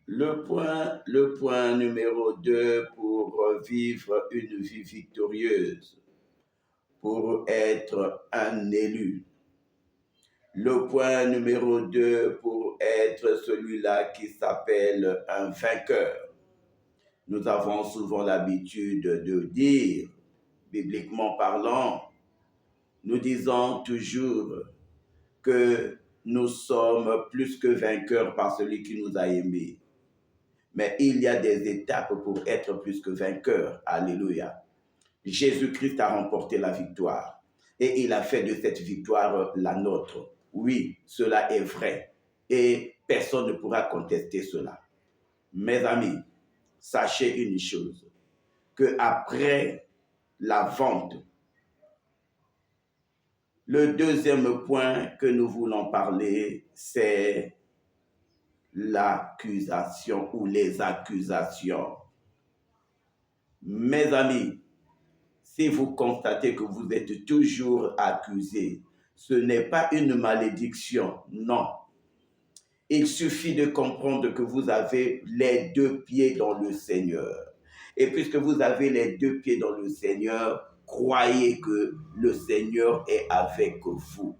Le point numéro 2 pour vivre une vie victorieuse, pour être un élu. Le point numéro 2 pour être celui-là qui s'appelle un vainqueur. Nous avons souvent l'habitude de dire, bibliquement parlant, nous disons toujours que nous sommes plus que vainqueurs par celui qui nous a aimés. Mais il y a des étapes pour être plus que vainqueur. Alléluia. Jésus-Christ a remporté la victoire et il a fait de cette victoire la nôtre. Oui, cela est vrai et personne ne pourra contester cela. Mes amis, sachez une chose, que après la vente, le deuxième point que nous voulons parler, c'est l'accusation ou les accusations. Mes amis, si vous constatez que vous êtes toujours accusé, ce n'est pas une malédiction, non. Il suffit de comprendre que vous avez les deux pieds dans le Seigneur. Et puisque vous avez les deux pieds dans le Seigneur, croyez que le Seigneur est avec vous.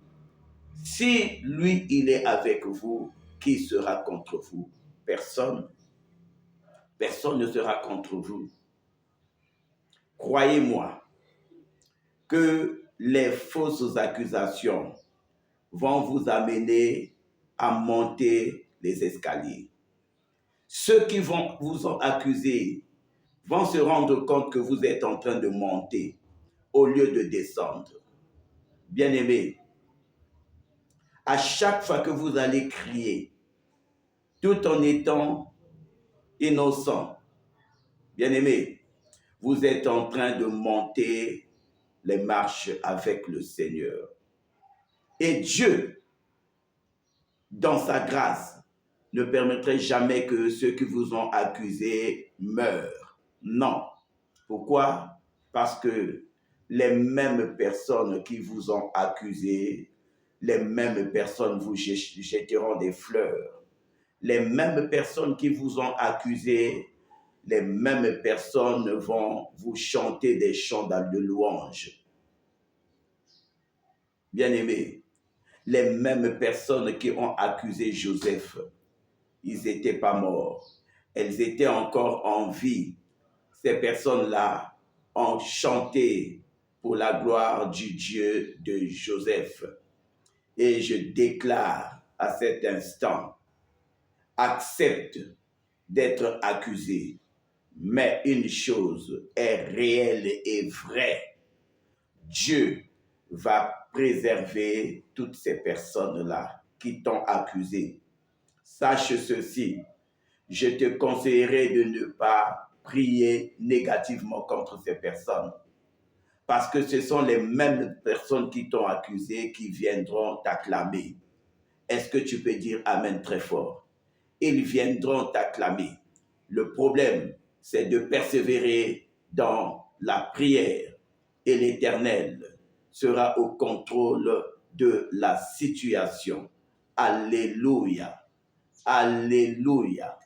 Si lui, il est avec vous, qui sera contre vous? Personne. Personne ne sera contre vous. Croyez-moi que les fausses accusations vont vous amener à monter les escaliers. Ceux qui vous ont accusé vont se rendre compte que vous êtes en train de monter au lieu de descendre. Bien-aimés, à chaque fois que vous allez crier, tout en étant innocent, bien-aimés, vous êtes en train de monter les marches avec le Seigneur. Et Dieu, dans sa grâce, ne permettrait jamais que ceux qui vous ont accusé meurent. Non. Pourquoi? Parce que les mêmes personnes qui vous ont accusé, les mêmes personnes vous jetteront des fleurs. Les mêmes personnes qui vous ont accusé, les mêmes personnes vont vous chanter des chants de louange. Bien-aimés, les mêmes personnes qui ont accusé Joseph, ils n'étaient pas morts. Elles étaient encore en vie. Ces personnes-là ont chanté pour la gloire du Dieu de Joseph. Et je déclare à cet instant, accepte d'être accusé. Mais une chose est réelle et vraie. Dieu va préserver toutes ces personnes-là qui t'ont accusé. Sache ceci, je te conseillerais de ne pas prier négativement contre ces personnes. Parce que ce sont les mêmes personnes qui t'ont accusé qui viendront t'acclamer. Est-ce que tu peux dire Amen très fort? Ils viendront t'acclamer. Le problème, c'est de persévérer dans la prière et l'Éternel sera au contrôle de la situation. Alléluia. Alléluia.